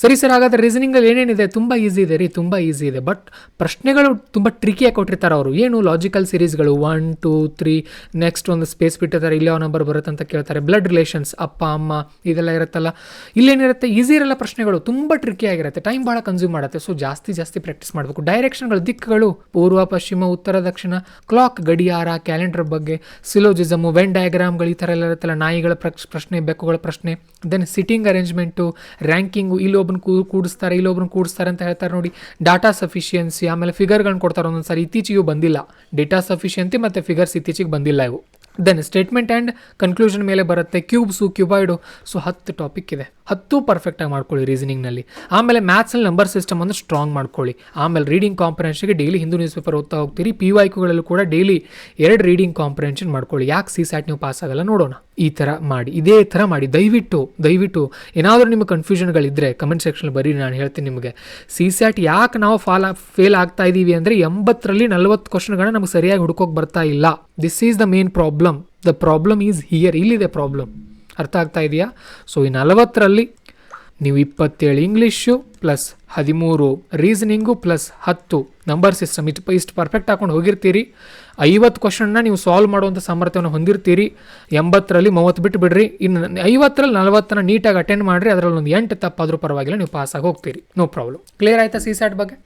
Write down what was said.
ಸರಿ ಸರ್, ಹಾಗಾದ್ರೆ ರೀಸನಿಂಗಲ್ಲಿ ಏನೇನಿದೆ? ತುಂಬ ಈಸಿ ಇದೆ ರೀ, ತುಂಬ ಈಸಿ ಇದೆ. ಬಟ್ ಪ್ರಶ್ನೆಗಳು ತುಂಬ ಟ್ರಿಕಿಯಾಗಿ ಕೊಟ್ಟಿರ್ತಾರೆ ಅವರು. ಏನು ಲಾಜಿಕಲ್ ಸೀರೀಸ್ಗಳು 1 2 3, ನೆಕ್ಸ್ಟ್ ಒಂದು ಸ್ಪೇಸ್ ಬಿಟ್ಟಿರ್ತಾರೆ, ಇಲ್ಲಿ ಯಾವ ನಂಬರ್ ಬರುತ್ತೆ ಅಂತ ಕೇಳ್ತಾರೆ. ಬ್ಲಡ್ ರಿಲೇಷನ್ಸ್, ಅಪ್ಪ ಅಮ್ಮ ಇದೆಲ್ಲ ಇರುತ್ತಲ್ಲ, ಇಲ್ಲೇನಿರುತ್ತೆ ಈಸಿ ಇರಲ್ಲ ಪ್ರಶ್ನೆಗಳು, ತುಂಬ ಟ್ರಿಕಿಯಾಗಿರುತ್ತೆ, ಟೈಮ್ ಭಾಳ ಕನ್ಸ್ಯೂಮ್ ಮಾಡುತ್ತೆ. ಸೊ ಜಾಸ್ತಿ ಪ್ರಾಕ್ಟೀಸ್ ಮಾಡಬೇಕು. ಡೈರೆಕ್ಷನ್ಗಳು, ದಿಕ್ಕುಗಳು, ಪೂರ್ವ ಪಶ್ಚಿಮ ಉತ್ತರ ದಕ್ಷಿಣ, ಕ್ಲಾಕ್ ಗಡಿಯಾರ, ಕ್ಯಾಲೆಂಡರ್ ಬಗ್ಗೆ, ಸಿಲೋಜಿಸಮು, ವೆನ್ ಡಯಾಗ್ರಾಮ್ಗಳು, ಈ ಥರ ಎಲ್ಲ ಇರುತ್ತಲ್ಲ, ನಾಯಿಗಳ ಪ್ರಶ್ನೆ, ಬೆಕ್ಕುಗಳ ಪ್ರಶ್ನೆ. ದೆನ್ ಸಿಟ್ಟಿಂಗ್ ಅರೇಂಜ್ಮೆಂಟು, ರ್ಯಾಂಕಿಂಗು, ಇಲ್ಲೊಬ್ಬನ ಕೂಡಿಸ್ತಾರೆ ಇಲ್ಲೊಬ್ಬನ ಕೂಡಿಸ್ತಾರೆ ಅಂತ ಹೇಳ್ತಾರೆ ನೋಡಿ. ಡಾಟಾ ಸಫಿಷಿಯನ್ಸಿ, ಆಮೇಲೆ ಫಿಗರ್ಗಳನ್ನ ಕೊಡ್ತಾರೆ ಒಂದೊಂದು ಸಾರಿ. ಇತ್ತೀಚೆಗೂ ಬಂದಿಲ್ಲ ಡೇಟಾ ಸಫಿಷಿಯನ್ಸಿ ಮತ್ತು ಫಿಗರ್ಸ್, ಇತ್ತೀಚೆಗೆ ಬಂದಿಲ್ಲ ಇವು. ದೆನ್ ಸ್ಟೇಟ್ಮೆಂಟ್ ಆ್ಯಂಡ್ ಕನ್ಕ್ಲೂಷನ್ ಮೇಲೆ ಬರುತ್ತೆ. ಕ್ಯೂಬ್ಸು, ಕ್ಯೂಬಾಯ್ಡು. ಸೊ 10 ಟಾಪಿಕ್ ಇದೆ, 10 ಪರ್ಫೆಕ್ಟಾಗಿ ಮಾಡ್ಕೊಳ್ಳಿ ರೀಸನಿಂಗ್ನಲ್ಲಿ. ಆಮೇಲೆ ಮ್ಯಾಥ್ಸಲ್ಲಿ ನಂಬರ್ ಸಿಸ್ಟಮ್ ಅನ್ನು ಸ್ಟ್ರಾಂಗ್ ಮಾಡ್ಕೊಳ್ಳಿ. ಆಮೇಲೆ ರೀಡಿಂಗ್ ಕಾಂಪ್ರಿಹೆನ್ಷನ್ಗೆ ಡೈಲಿ ಹಿಂದೂ ನ್ಯೂಸ್ ಪೇಪರ್ ಓದ್ತಾ ಹೋಗ್ತೀರಿ. PYQಗಳಲ್ಲೂ ಕೂಡ ಡೈಲಿ 2 ರೀಡಿಂಗ್ ಕಾಂಪ್ರಿಹೆನ್ಷನ್ ಮಾಡ್ಕೊಳ್ಳಿ. ಯಾಕೆ CSAT ನೀವು ಪಾಸ್ ಆಗಲ್ಲ ನೋಡೋಣ. ಈ ಥರ ಮಾಡಿ, ಇದೇ ಥರ ಮಾಡಿ. ದಯವಿಟ್ಟು ಏನಾದರೂ ನಿಮಗೆ ಕನ್ಫ್ಯೂಷನ್ಗಳಿದ್ದರೆ ಕಮೆಂಟ್ ಸೆಕ್ಷನ್ ಬರೀರಿ, ನಾನು ಹೇಳ್ತೀನಿ ನಿಮಗೆ. CSAT ಯಾಕೆ ನಾವು ಫೇಲ್ ಆಗ್ತಾ ಇದ್ದೀವಿ ಅಂದರೆ 80ರಲ್ಲಿ 40 ಕ್ವಶನ್ಗಳನ್ನ ನಮಗೆ ಸರಿಯಾಗಿ ಹುಡ್ಕೋಕೆ ಬರ್ತಾ ಇಲ್ಲ. This is the main problem. The problem is here. ಇಲ್ಲಿದೆ ಪ್ರಾಬ್ಲಮ್. ಅರ್ಥ ಆಗ್ತಾ ಇದೆಯಾ? ಸೊ ಈ 40ರಲ್ಲಿ ನೀವು 27 English plus 13 reasoning plus 10 number system, ಇಷ್ಟು ಪರ್ಫೆಕ್ಟ್ ಹಾಕೊಂಡು ಹೋಗಿರ್ತೀರಿ. 50 ಕ್ವಶನ್ನ ನೀವು ಸಾಲ್ವ್ ಮಾಡುವಂಥ ಸಾಮರ್ಥ್ಯವನ್ನು ಹೊಂದಿರ್ತೀರಿ. 80ರಲ್ಲಿ 30 ಬಿಟ್ಟು ಬಿಡ್ರಿ. ಇನ್ನು 50ರಲ್ಲಿ 40ನ ನೀಟಾಗಿ ಅಟೆಂಡ್ ಮಾಡಿರಿ. ಅದರಲ್ಲಿ ಒಂದು 8 ತಪ್ಪಾದರೂ ಪರವಾಗಿಲ್ಲ, ನೀವು ಪಾಸಾಗಿ ಹೋಗ್ತೀರಿ. No problem. ಕ್ಲಿಯರ್ ಆಯ್ತಾ CSAT ಬಗ್ಗೆ?